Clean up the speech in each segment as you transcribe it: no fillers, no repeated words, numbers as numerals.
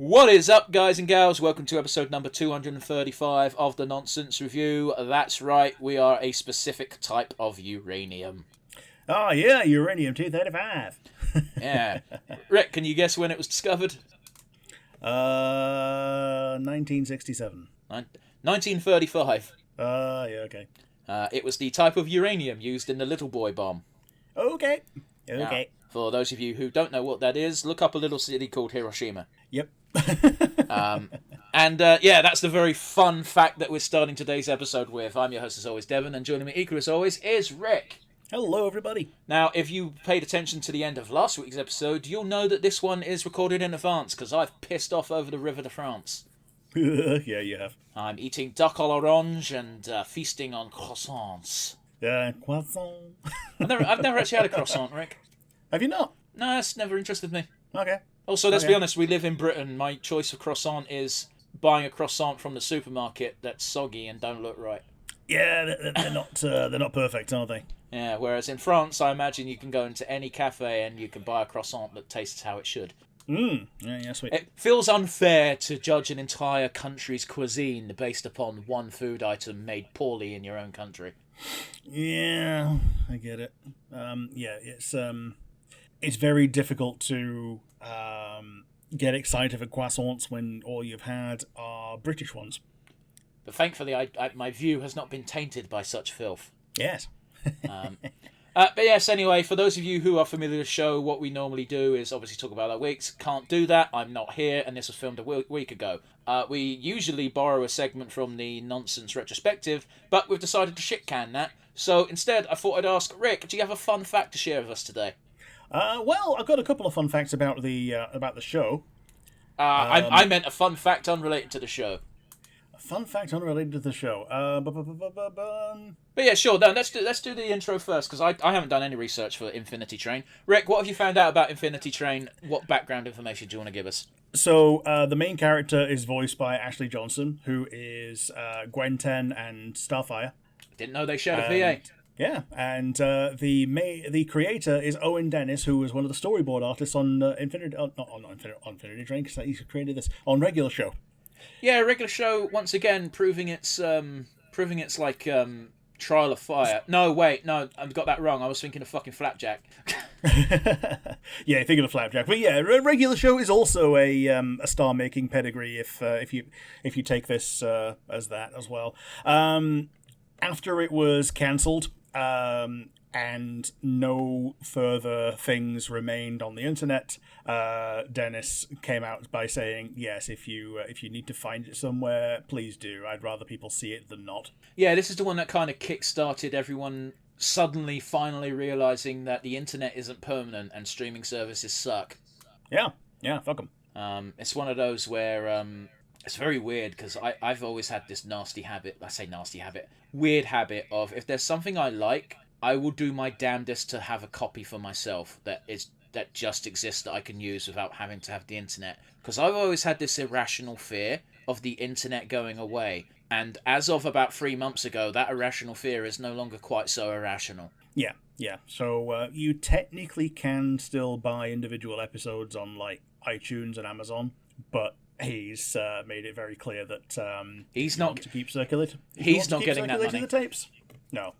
What is up, guys and gals? Welcome to episode number 235 of the Nonsense Review. That's right, we are a specific type of uranium. Oh, yeah, uranium-235. Yeah. Rick, can you guess when it was discovered? 1967. 1935. Yeah, okay. It was the type of uranium used in the Little Boy bomb. Okay. Now, for those of you who don't know what that is, look up a little city called Hiroshima. Yep. Yeah, that's the very fun fact that we're starting today's episode with. I'm your host, as always, Devon, and joining me equally as always is Rick. Hello, everybody. Now, if you paid attention to the end of last week's episode, you'll know that this one is recorded in advance, because I've pissed off over the River de France. Yeah, you have. I'm eating duck à l'orange and feasting on croissants. Croissant. I've never actually had a croissant, Rick. Have you not? No, it's never interested me. Okay. Also, let's be honest, we live in Britain. My choice of croissant is buying a croissant from the supermarket that's soggy and don't look right. Yeah, they're not perfect, are they? Yeah, whereas in France, I imagine you can go into any cafe and you can buy a croissant that tastes how it should. Yeah, sweet. It feels unfair to judge an entire country's cuisine based upon one food item made poorly in your own country. Yeah, I get it. It's very difficult to get excited for croissants when all you've had are British ones. But thankfully, my view has not been tainted by such filth. Yes. But yes, anyway, for those of you who are familiar with the show, what we normally do is obviously talk about our weeks. Can't do that. I'm not here, and this was filmed a week ago. We usually borrow a segment from the Nonsense Retrospective, but we've decided to shit-can that. So instead, I thought I'd ask Rick, do you have a fun fact to share with us today? Well, I've got a couple of fun facts about the show. I meant a fun fact unrelated to the show. Fun fact unrelated to the show. But yeah, sure. No, let's do the intro first, because I haven't done any research for Infinity Train. Rick, what have you found out about Infinity Train? What background information do you want to give us? So the main character is voiced by Ashley Johnson, who is Gwen 10 and Starfire. Didn't know they shared a VA. Yeah, and the creator is Owen Dennis, who was one of the storyboard artists on Infinity Train, because he created this on Regular Show. Yeah, Regular Show once again proving its like trial of fire. No, wait, no, I've got that wrong. I was thinking of fucking Flapjack. Yeah, thinking of Flapjack, but yeah, Regular Show is also a star-making pedigree if you take this as that as well. After it was cancelled, and no further things remained on the internet, Dennis came out by saying, yes, if you need to find it somewhere, please do. I'd rather people see it than not. Yeah, this is the one that kind of kick-started everyone suddenly finally realising that the internet isn't permanent and streaming services suck. Yeah, fuck them. It's one of those where it's very weird, because I've always had this weird habit of, if there's something I like, I will do my damnedest to have a copy for myself that just exists that I can use without having to have the internet. Because I've always had this irrational fear of the internet going away. And as of about 3 months ago, that irrational fear is no longer quite so irrational. Yeah. So you technically can still buy individual episodes on like iTunes and Amazon, but he's made it very clear that he's not to keep circulating. He's not getting that money. The tapes. No.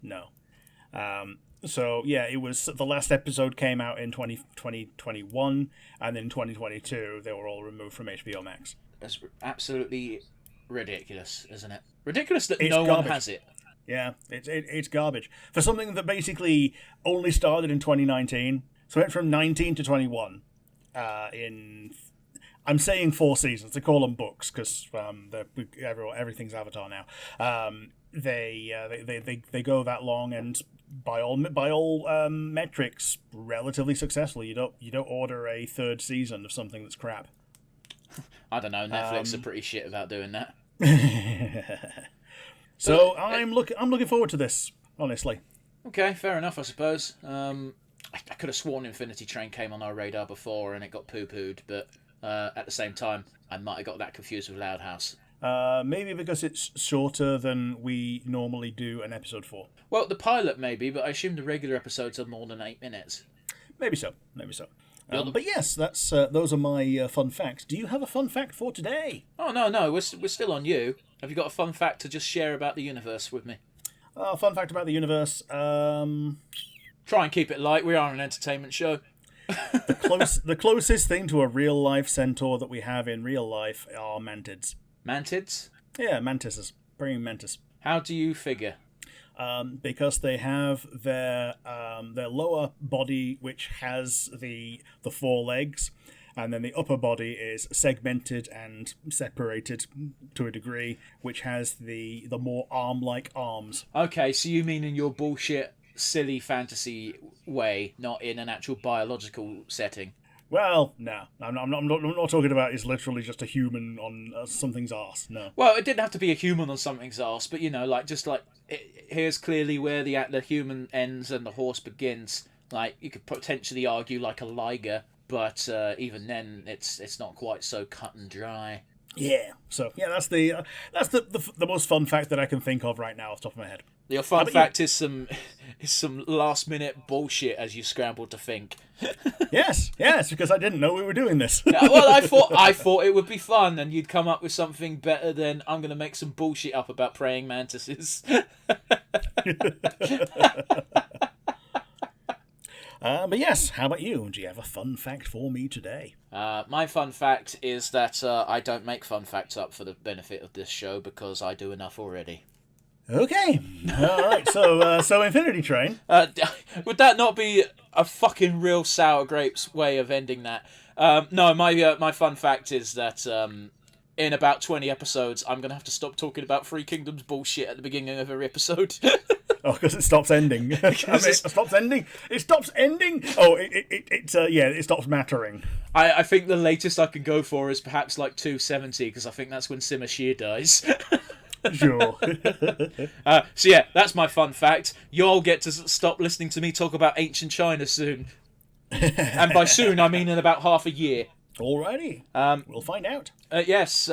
So yeah, it was the last episode came out in 2021, and then in 2022 they were all removed from HBO Max. That's absolutely ridiculous, isn't it? Ridiculous that it's no garbage. one has it. Yeah, it's garbage for something that basically only started in 2019. So it went from 19 to 21 in. I'm saying 4 seasons. They call them books because everything's Avatar now. They go that long, and by all metrics, relatively successful. You don't order a 3rd season of something that's crap. I don't know. Netflix are pretty shit about doing that. So I'm looking forward to this, honestly. Okay, fair enough, I suppose. I could have sworn Infinity Train came on our radar before and it got poo-pooed, but at the same time, I might have got that confused with Loud House. Maybe because it's shorter than we normally do an episode for. Well, the pilot maybe, but I assume the regular episodes are more than 8 minutes. Maybe so. But yes, that's those are my fun facts. Do you have a fun fact for today? Oh, no, we're still on you. Have you got a fun fact to just share about the universe with me? Fun fact about the universe. Try and keep it light. We are an entertainment show. The closest thing to a real life centaur that we have in real life are mantids. Mantids? Yeah, mantises. Praying mantis. How do you figure? Because they have their lower body, which has the four legs, and then the upper body is segmented and separated to a degree, which has the more arm-like arms. Okay, so you mean in your bullshit, silly fantasy way, not in an actual biological setting? Well, no, I'm not talking about it's literally just a human on something's arse. No. Well, it didn't have to be a human on something's arse, but here's clearly where the human ends and the horse begins. Like, you could potentially argue like a liger, but even then, it's not quite so cut and dry. Yeah. So yeah, that's the most fun fact that I can think of right now off the top of my head. Your fun fact is some last minute bullshit as you scrambled to think. Yes, because I didn't know we were doing this. Yeah, well, I thought it would be fun, and you'd come up with something better than I'm going to make some bullshit up about praying mantises. But yes, how about you? Do you have a fun fact for me today? My fun fact is that I don't make fun facts up for the benefit of this show because I do enough already. Okay. All right. So Infinity Train. Would that not be a fucking real sour grapes way of ending that? No, my fun fact is that in about 20 episodes, I'm going to have to stop talking about Three Kingdoms bullshit at the beginning of every episode. Oh, because it stops ending. It stops ending. It stops ending. Oh, it stops mattering. I think the latest I can go for is perhaps like 270, because I think that's when Sima Shear dies. Sure. So yeah, that's my fun fact. You'll get to stop listening to me talk about ancient China soon. And by soon, I mean in about half a year. Alrighty. We'll find out. Yes.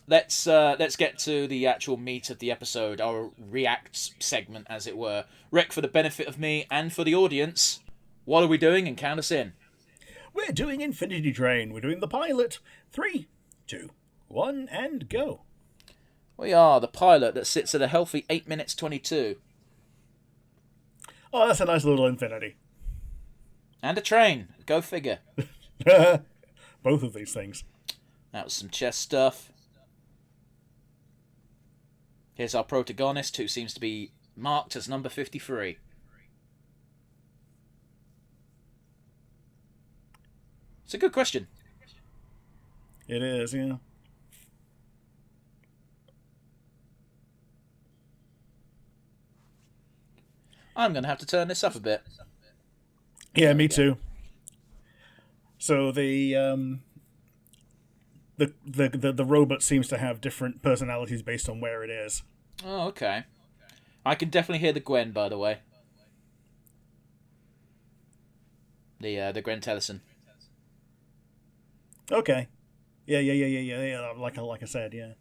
Let's get to the actual meat of the episode, our react segment, as it were. Rick, for the benefit of me and for the audience, what are we doing? And count us in. We're doing Infinity Train. We're doing the pilot. 3, 2, 1, and go. We are the pilot that sits at a healthy 8 minutes 22. Oh, that's a nice little infinity. And a train. Go figure. Both of these things. That was some chess stuff. Here's our protagonist, who seems to be marked as number 53. It's a good question. It is, yeah. I'm going to have to turn this up a bit. Yeah, me too. So the robot seems to have different personalities based on where it is. Oh, okay. I can definitely hear the Gwen, by the way. The Gwen Tellison. Okay. Yeah. Like I said, yeah.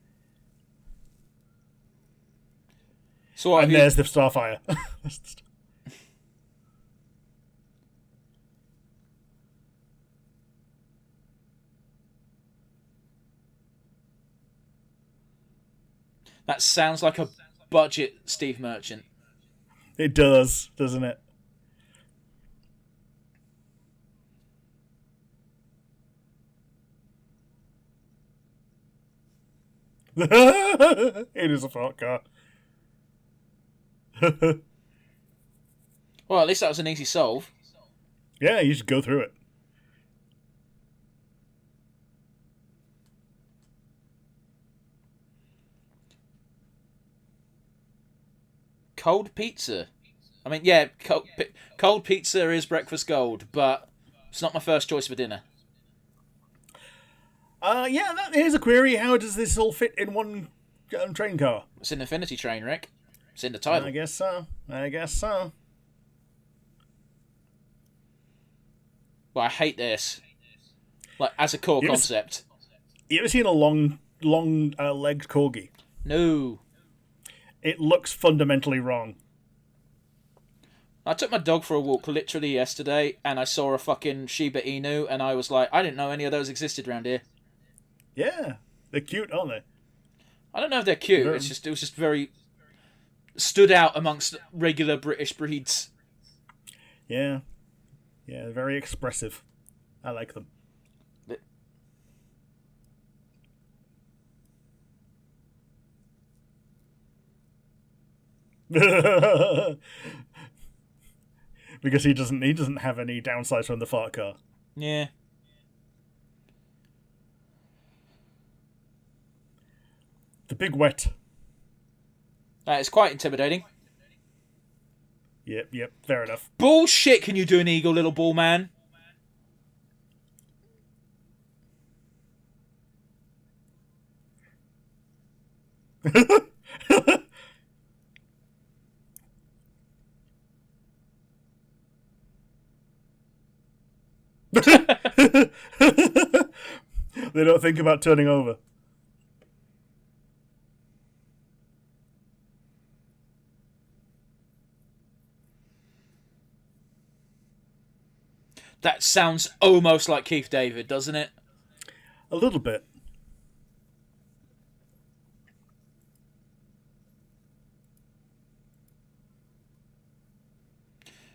So and there's the Starfire. That sounds like a budget Steve Merchant. It does, doesn't it? It is a fart car. Well, at least that was an easy solve. Yeah, you should go through it. Cold pizza. I mean, yeah, cold pizza is breakfast gold, but it's not my first choice for dinner. Yeah, here's a query. How does this all fit in one train car? It's an Infinity Train, Rick. It's in the title. I guess so. Well, I hate this. Like, as a core concept. You ever seen a long-legged corgi? No. It looks fundamentally wrong. I took my dog for a walk literally yesterday, and I saw a fucking Shiba Inu, and I was like, I didn't know any of those existed around here. Yeah, they're cute, aren't they? I don't know if they're cute. It was just very stood out amongst regular British breeds. Yeah, they're very expressive. I like them. Because he doesn't have any downsides from the fart car. Yeah. The big wet. That is quite intimidating. Yep, fair enough. Bullshit, can you do an eagle, little ball man? They don't think about turning over. That sounds almost like Keith David, doesn't it? A little bit.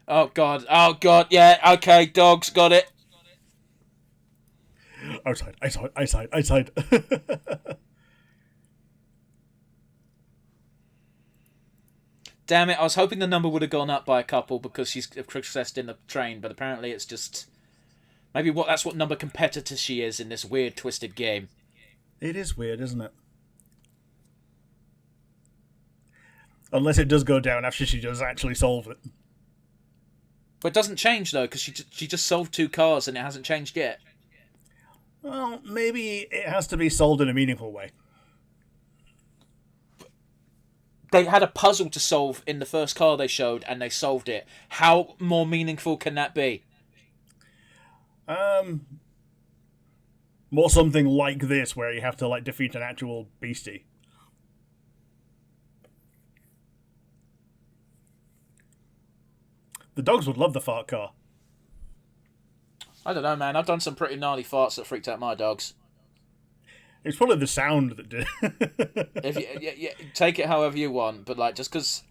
Oh god, yeah, okay, dogs, got it. Outside. Damn it, I was hoping the number would have gone up by a couple because she's processed in the train, but apparently it's just... Maybe that's what number competitor she is in this weird, twisted game. It is weird, isn't it? Unless it does go down after she does actually solve it. But it doesn't change, though, because she just solved 2 cars and it hasn't changed yet. Well, maybe it has to be solved in a meaningful way. They had a puzzle to solve in the first car they showed, and they solved it. How more meaningful can that be? More something like this, where you have to defeat an actual beastie. The dogs would love the fart car. I don't know, man. I've done some pretty gnarly farts that freaked out my dogs. It's probably the sound that did. If you take it however you want, but just because...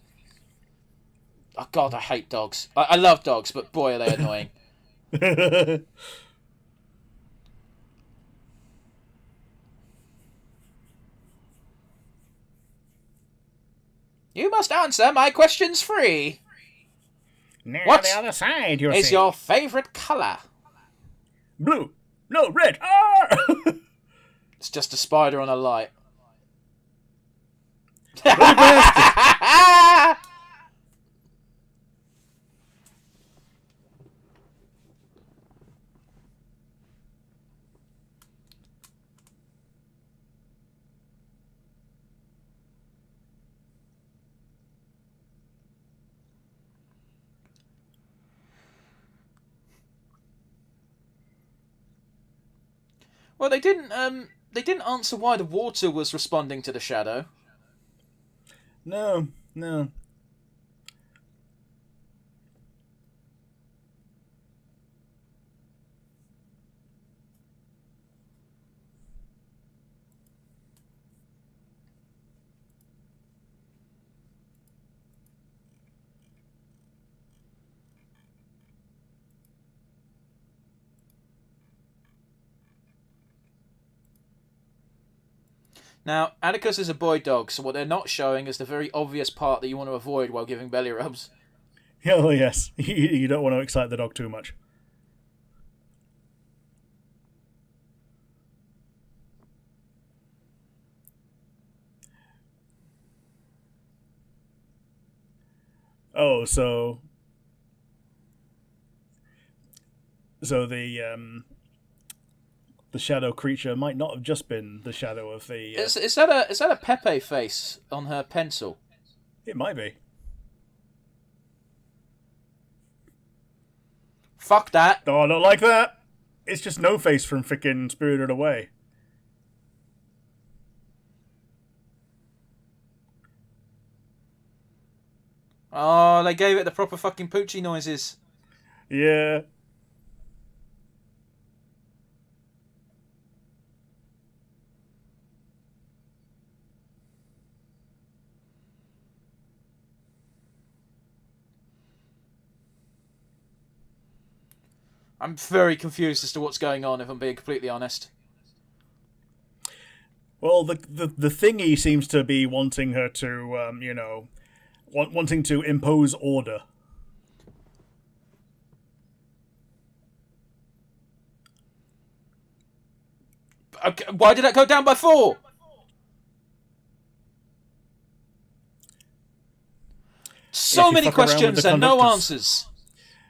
Oh god, I hate dogs. I love dogs, but boy are they annoying. You must answer my questions free. Now What the other side, you is see. your favourite colour? Blue. No, red. Ah! It's just a spider on a light. Well, they didn't answer why the water was responding to the shadow. No. Now, Atticus is a boy dog, so what they're not showing is the very obvious part that you want to avoid while giving belly rubs. Oh, yes. You don't want to excite the dog too much. Oh, so the shadow creature might not have just been the shadow of the... Is that a Pepe face on her pencil? It might be. Fuck that. Oh, I don't like that. It's just No Face from frickin' Spirited Away. Oh, they gave it the proper fucking Poochie noises. Yeah. I'm very confused as to what's going on, if I'm being completely honest. Well, the thingy seems to be wanting her to, wanting to impose order. Okay, why did that go down by 4? So many questions and no answers.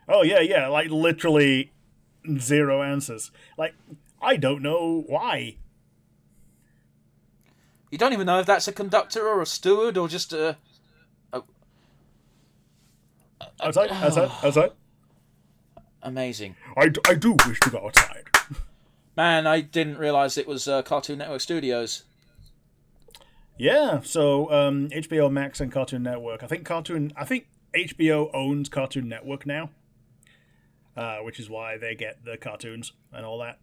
Oh, yeah, like literally 0 answers. Like, I don't know why. You don't even know if that's a conductor or a steward or just a... Outside. Amazing. I do wish to go outside. Man, I didn't realise it was Cartoon Network Studios. Yeah, so HBO Max and Cartoon Network. I think HBO owns Cartoon Network now, which is why they get the cartoons and all that.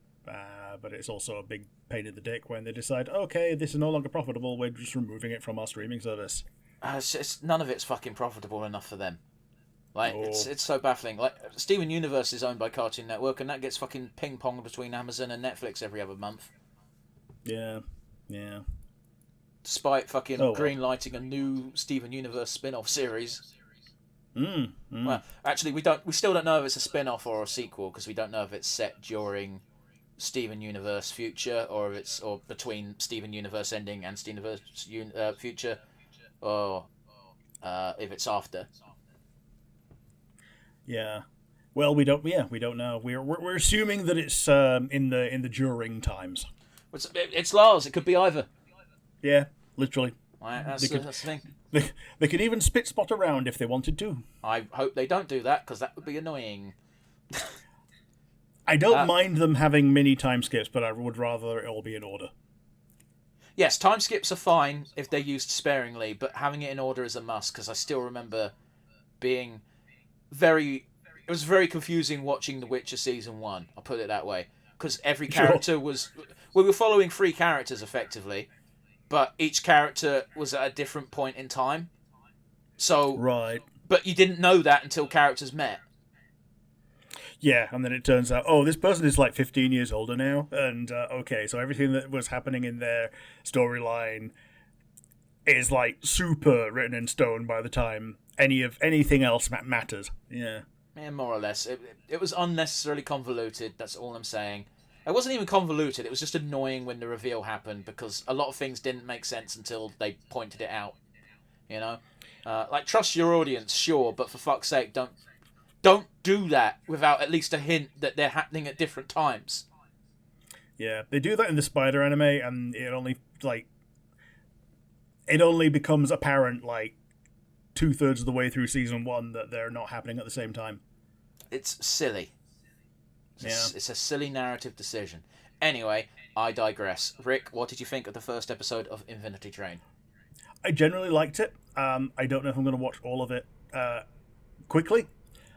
But it's also a big pain in the dick when they decide, okay, this is no longer profitable, we're just removing it from our streaming service. None of it's fucking profitable enough for them. Like, it's so baffling. Like, Steven Universe is owned by Cartoon Network, and that gets fucking ping-ponged between Amazon and Netflix every other month. Yeah. Despite fucking green-lighting a new Steven Universe spin-off series. Well, actually, we still don't know if it's a spin-off or a sequel, because we don't know if it's set during Steven Universe Future, or if it's between Steven Universe Ending and Steven Universe Future, or if it's after. Yeah. Well, we don't know. We're assuming that it's in the during times. It's Lars. It could be either. Yeah, literally. Right, that's the thing. They could even spit spot around if they wanted to. I hope they don't do that, because that would be annoying. I don't mind them having mini time skips, but I would rather it all be in order. Yes, time skips are fine if they're used sparingly, but having it in order is a must, because I still remember being it was very confusing watching The Witcher Season 1, I'll put it that way, because every character was... We were following 3 characters, effectively, but each character was at a different point in time. So... Right. But you didn't know that until characters met. Yeah, and then it turns out, oh, this person is like 15 years older now, and okay, so everything that was happening in their storyline is like super written in stone by the time anything else matters. Yeah, more or less. It was unnecessarily convoluted, that's all I'm saying. It wasn't even convoluted, it was just annoying when the reveal happened, because a lot of things didn't make sense until they pointed it out. You know? Like, trust your audience, sure, but for fuck's sake, don't do that without at least a hint that they're happening at different times. Yeah, they do that in the Spider anime, and it only becomes apparent like 2/3 of the way through season 1 that they're not happening at the same time. It's silly. It's a silly narrative decision. Anyway, I digress. Rick, what did you think of the first episode of Infinity Train? I generally liked it. I don't know if I'm going to watch all of it quickly.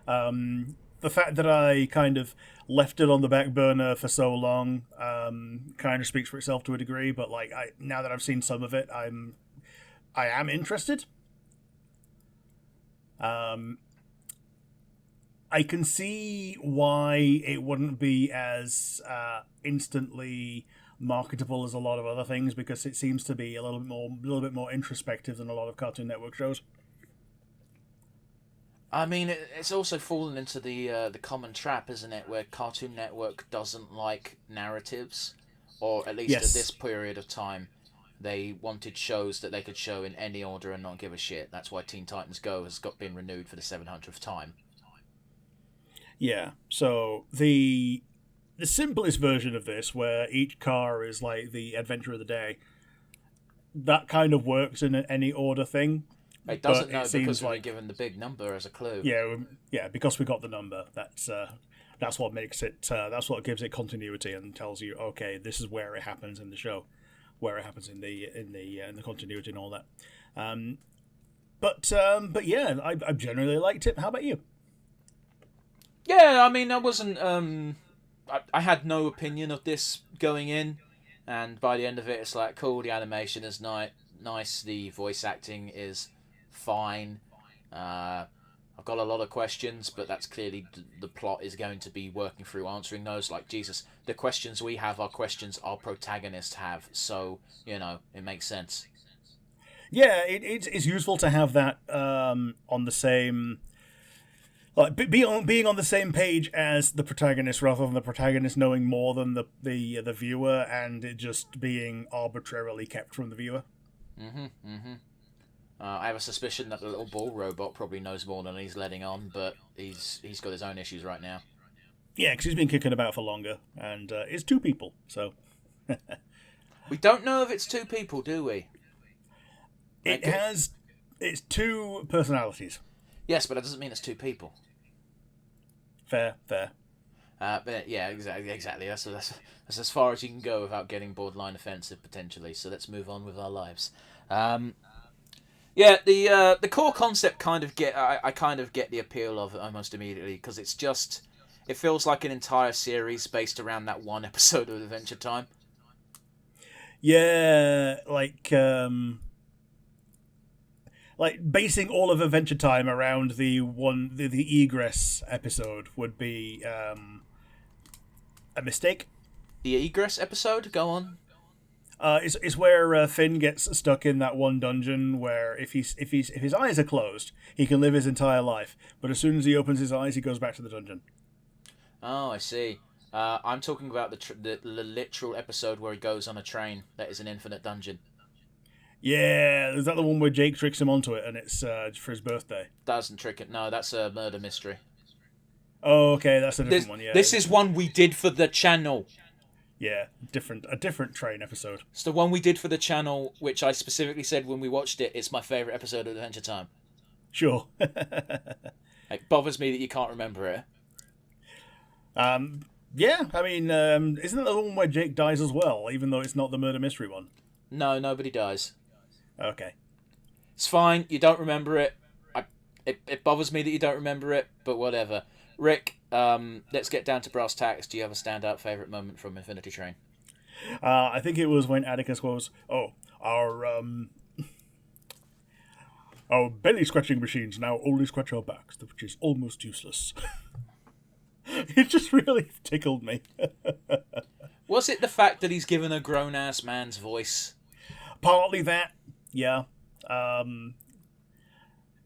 The fact that I kind of left it on the back burner for so long kind of speaks for itself to a degree. But like, now that I've seen some of it, I am interested. I can see why it wouldn't be as instantly marketable as a lot of other things, because it seems to be a little bit more introspective than a lot of Cartoon Network shows. I mean, it's also fallen into the common trap, isn't it, where Cartoon Network doesn't like narratives, or at least at this period of time, they wanted shows that they could show in any order and not give a shit. That's why Teen Titans Go has been renewed for the 700th time. Yeah, so the simplest version of this, where each car is like the adventure of the day, that kind of works in any order thing. It doesn't know because we were given the big number as a clue. Yeah, because we got the number. That's what makes it. That's what gives it continuity and tells you, okay, this is where it happens in the show, where it happens in the continuity and all that. But yeah, I generally liked it. How about you? Yeah, I mean, I wasn't. I had no opinion of this going in, and by the end of it, it's like, cool. The animation is nice. The voice acting is fine. Uh, I've got a lot of questions, but that's clearly the plot is going to be working through answering those. Like, Jesus, the questions we have are questions our protagonists have, so it makes sense. Yeah, it's useful to have that on the same, like being on the same page as the protagonist, rather than the protagonist knowing more than the viewer, and it just being arbitrarily kept from the viewer. I have a suspicion that the little ball robot probably knows more than he's letting on, but he's got his own issues right now. Yeah, because he's been kicking about for longer, and it's two people, so We don't know if it's two people, do we? it's two personalities. Yes, but that doesn't mean it's two people. Fair. But yeah, exactly. That's as far as you can go without getting borderline offensive potentially. So let's move on with our lives. Yeah, the core concept kind of I kind of get the appeal of it almost immediately, because it feels like an entire series based around that one episode of Adventure Time. Yeah, like basing all of Adventure Time around the egress episode would be a mistake. The egress episode, go on. It's where Finn gets stuck in that one dungeon where if his eyes are closed, he can live his entire life, but as soon as he opens his eyes, he goes back to the dungeon. Oh, I see. I'm talking about the literal episode where he goes on a train that is an infinite dungeon. Yeah, is that the one where Jake tricks him onto it and it's for his birthday? Doesn't trick it. No, that's a murder mystery. Oh, okay, that's a different one. Yeah, this is one we did for the channel. Yeah, a different train episode. It's the one we did for the channel, which I specifically said when we watched it, it's my favourite episode of Adventure Time. Sure. It bothers me that you can't remember it. Yeah, I mean, isn't that the one where Jake dies as well, even though it's not the murder mystery one? No, nobody dies. Okay. It's fine, you don't remember it. It bothers me that you don't remember it, but whatever. Rick, let's get down to brass tacks. Do you have a standout favourite moment from Infinity Train? I think it was when Atticus goes, our belly scratching machines now only scratch our backs, which is almost useless. It just really tickled me. Was it the fact that he's given a grown-ass man's voice? Partly that, yeah.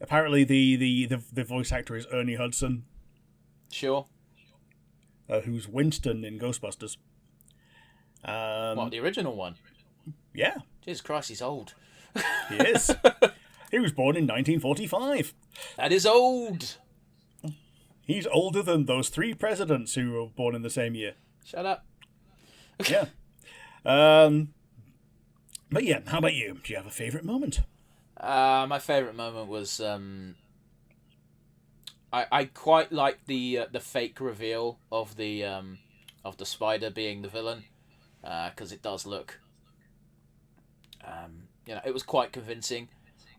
Apparently the voice actor is Ernie Hudson. Sure. Who's Winston in Ghostbusters. What, the original one? Yeah. Jesus Christ, he's old. He is. He was born in 1945. That is old. He's older than those three presidents who were born in the same year. Shut up. Yeah. But yeah, how about you? Do you have a favourite moment? My favourite moment was I quite like the fake reveal of the spider being the villain, because it does look it was quite convincing.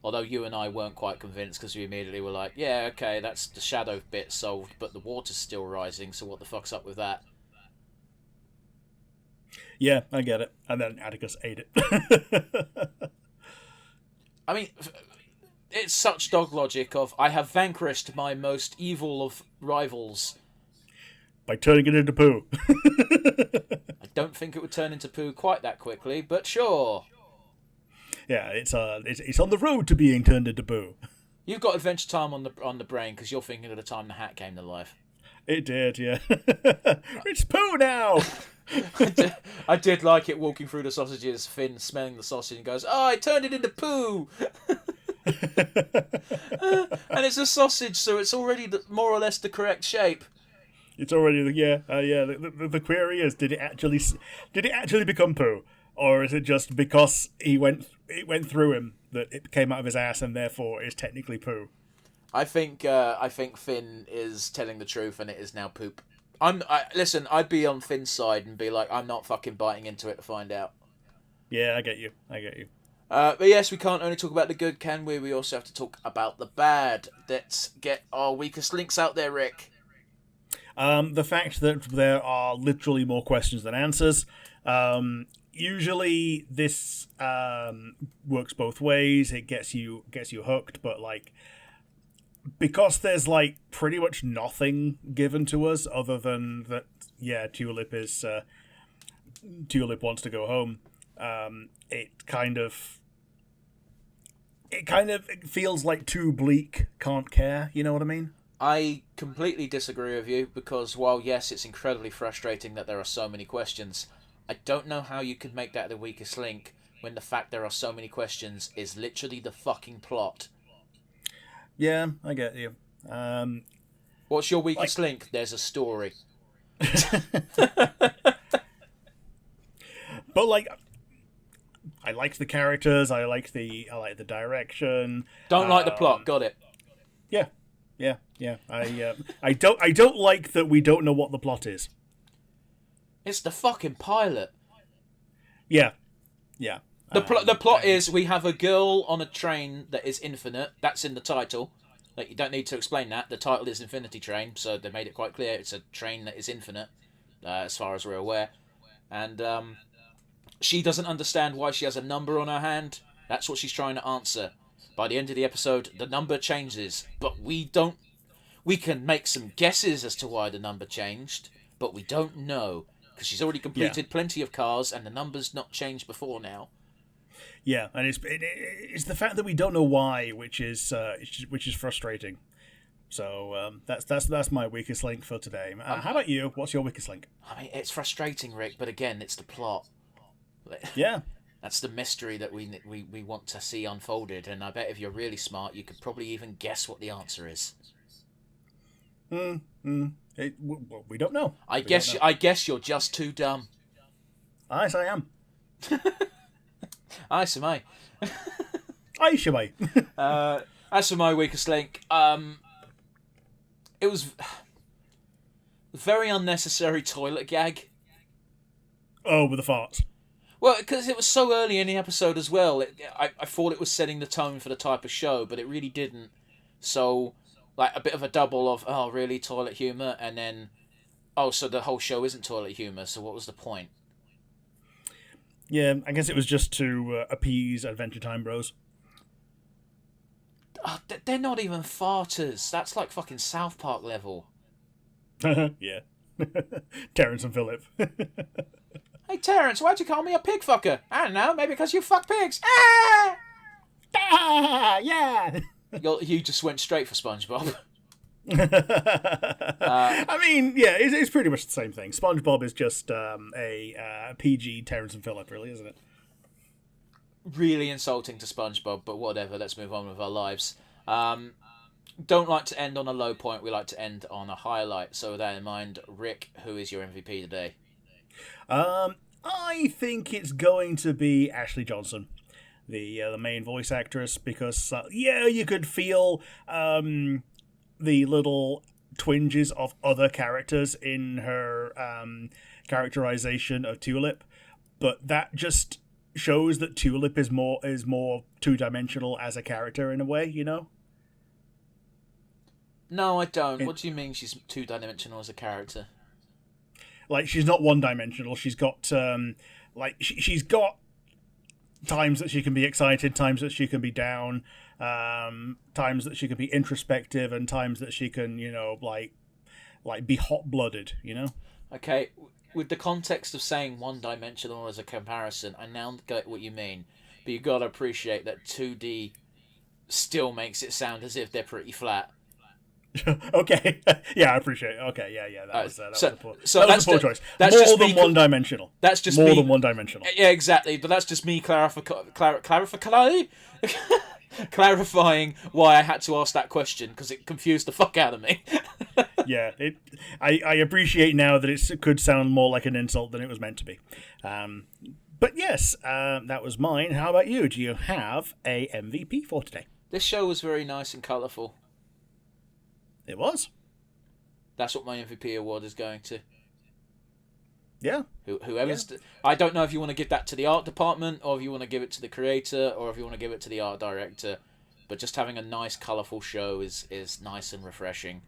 Although you and I weren't quite convinced, because we immediately were like, yeah, okay, that's the shadow bit solved, but the water's still rising, so what the fuck's up with that? Yeah, I get it. And then Atticus ate it. I mean, it's such dog logic of, I have vanquished my most evil of rivals. By turning it into poo. I don't think it would turn into poo quite that quickly, but sure. Yeah, it's on the road to being turned into poo. You've got Adventure Time on the brain because you're thinking of the time the hat came to life. It did, yeah. It's poo now. I did like it walking through the sausages, Finn smelling the sausage and goes, "Oh, I turned it into poo." And it's a sausage, so it's already more or less the correct shape. It's already The query is, did it actually become poo, or is it just because it went through him that it came out of his ass and therefore is technically poo? I think Finn is telling the truth and it is now poop. Listen, I'd be on Finn's side and be like, I'm not fucking biting into it to find out. Yeah, I get you. But yes, we can't only talk about the good, can we? We also have to talk about the bad. Let's get our weakest links out there, Rick. The fact that there are literally more questions than answers. Usually, this works both ways. It gets you hooked, but like because there's like pretty much nothing given to us other than that. Yeah, Tulip wants to go home. It kind of feels like too bleak. Can't care. You know what I mean? I completely disagree with you because while yes, it's incredibly frustrating that there are so many questions, I don't know how you could make that the weakest link when the fact there are so many questions is literally the fucking plot. Yeah, I get you. What's your weakest link? There's a story. But like, I liked the characters. I like the direction. Don't like the plot. Got it. Yeah. I don't like that we don't know what the plot is. It's the fucking pilot. Yeah. The plot is we have a girl on a train that is infinite. That's in the title. Like, you don't need to explain that. The title is Infinity Train, so they made it quite clear. It's a train that is infinite, as far as we're aware. And she doesn't understand why she has a number on her hand. That's what she's trying to answer. By the end of the episode, the number changes, but we don't... We can make some guesses as to why the number changed, but we don't know, because she's already completed plenty of cars, and the number's not changed before now. Yeah, and it's the fact that we don't know why, which is frustrating. So that's my weakest link for today. How about you? What's your weakest link? I mean, it's frustrating, Rick, but again, it's the plot. Yeah. That's the mystery that we want to see unfolded, and I bet if you're really smart, you could probably even guess what the answer is. We don't know. I guess you're just too dumb. Yes, I am. Aye, so I. Aye, so I. As for my weakest link, it was a very unnecessary toilet gag. Oh, with the farts. Well, because it was so early in the episode as well. I thought it was setting the tone for the type of show, but it really didn't. So, like, a bit of a double of, oh, really, toilet humour? And then, oh, so the whole show isn't toilet humour, so what was the point? Yeah, I guess it was just to appease Adventure Time bros. Oh, they're not even farters. That's like fucking South Park level. Yeah. Terrence and Phillip. Hey, Terrence, why'd you call me a pig fucker? I don't know, maybe because you fuck pigs. Ah! Ah, yeah! You just went straight for SpongeBob. I mean, yeah, it's pretty much the same thing. SpongeBob is just a PG Terrence and Phillip, really, isn't it? Really insulting to SpongeBob, but whatever, let's move on with our lives. Don't like to end on a low point, we like to end on a highlight. So with that in mind, Rick, who is your MVP today? I think it's going to be Ashley Johnson, the main voice actress, because you could feel the little twinges of other characters in her characterization of Tulip, but that just shows that Tulip is more two-dimensional as a character in a way, you know? No, I don't. What do you mean she's two-dimensional as a character? Like, she's not one-dimensional. She's got she's got times that she can be excited, times that she can be down, times that she can be introspective, and times that she can, like be hot-blooded, you know? Okay, with the context of saying one-dimensional as a comparison, I now get what you mean, but you gotta appreciate that 2D still makes it sound as if they're pretty flat. Okay, yeah, I appreciate it. Okay, yeah, that was a poor choice. That's more just than one-dimensional. That's just more than one-dimensional. Yeah, exactly. But that's just me clarifying why I had to ask that question, because it confused the fuck out of me. Yeah, I appreciate now that it could sound more like an insult than it was meant to be. But yes, that was mine. How about you? Do you have a MVP for today? This show was very nice and colourful. It was. That's what my MVP award is going to. Yeah. Whoever's... Yeah. I don't know if you want to give that to the art department, or if you want to give it to the creator, or if you want to give it to the art director. But just having a nice, colourful show is nice and refreshing.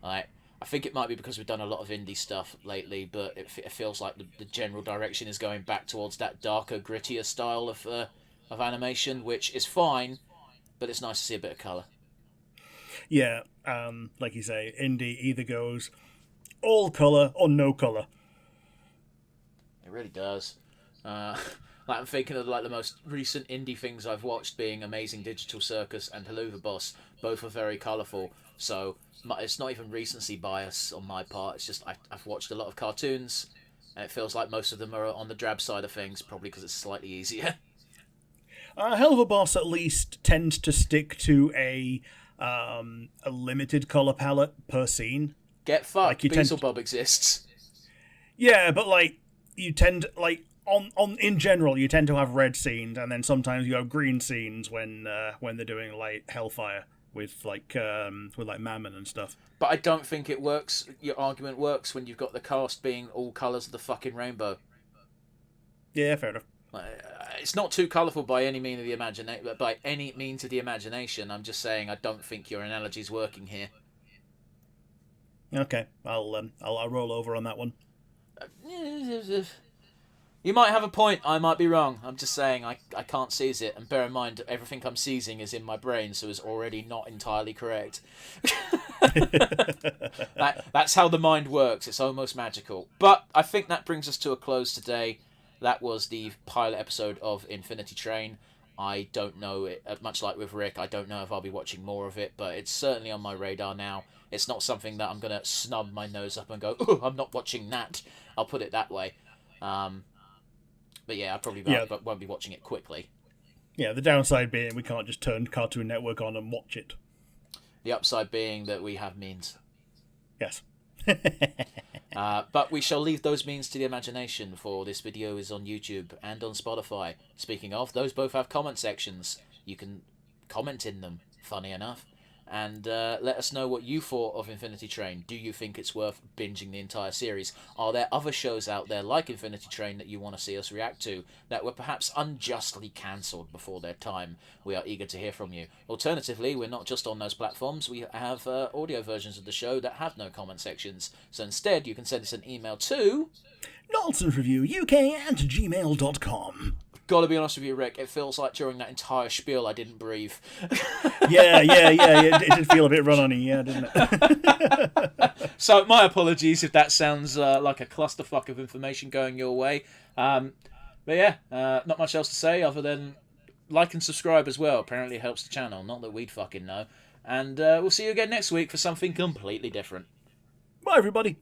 I think it might be because we've done a lot of indie stuff lately, but it feels like the general direction is going back towards that darker, grittier style of animation, which is fine, but it's nice to see a bit of colour. Yeah, like you say, indie either goes all colour or no colour. It really does. I'm thinking of the most recent indie things I've watched being Amazing Digital Circus and Helluva Boss. Both are very colourful, so it's not even recency bias on my part. It's just I've watched a lot of cartoons, and it feels like most of them are on the drab side of things, probably because it's slightly easier. Helluva Boss at least tends to stick to a limited colour palette per scene. Get fucked. Beelzebub exists. Yeah, but you tend in general you tend to have red scenes, and then sometimes you have green scenes when they're doing Hellfire with Mammon and stuff. But I don't think it works. Your argument works when you've got the cast being all colours of the fucking rainbow. Yeah, fair enough. It's not too colourful by any means of the imagination. But by any means of the imagination, I'm just saying I don't think your analogy's working here. Okay, I'll roll over on that one. You might have a point. I might be wrong. I'm just saying I can't seize it, and bear in mind everything I'm seizing is in my brain, so it's already not entirely correct. That's how the mind works. It's almost magical. But I think that brings us to a close today. That was the pilot episode of Infinity Train. I don't know, much like with Rick, I don't know if I'll be watching more of it, but it's certainly on my radar now. It's not something that I'm going to snub my nose up and go, oh, I'm not watching that. I'll put it that way. But yeah, I probably won't be watching it quickly. Yeah, the downside being we can't just turn Cartoon Network on and watch it. The upside being that we have means. Yes. But we shall leave those means to the imagination, for this video is on YouTube and on Spotify. Speaking of, those both have comment sections. You can comment in them, funny enough. And let us know what you thought of Infinity Train. Do you think it's worth binging the entire series? Are there other shows out there like Infinity Train that you want to see us react to that were perhaps unjustly cancelled before their time? We are eager to hear from you. Alternatively, we're not just on those platforms. We have audio versions of the show that have no comment sections. So instead, you can send us an email to nonsensreviewuk@gmail.com. Gotta be honest with you, Rick, it feels like during that entire spiel I didn't breathe. Yeah. It did feel a bit run-on-y, yeah, didn't it? So, my apologies if that sounds like a clusterfuck of information going your way. But yeah, not much else to say other than like and subscribe as well. Apparently it helps the channel, not that we'd fucking know. And we'll see you again next week for something completely different. Bye, everybody.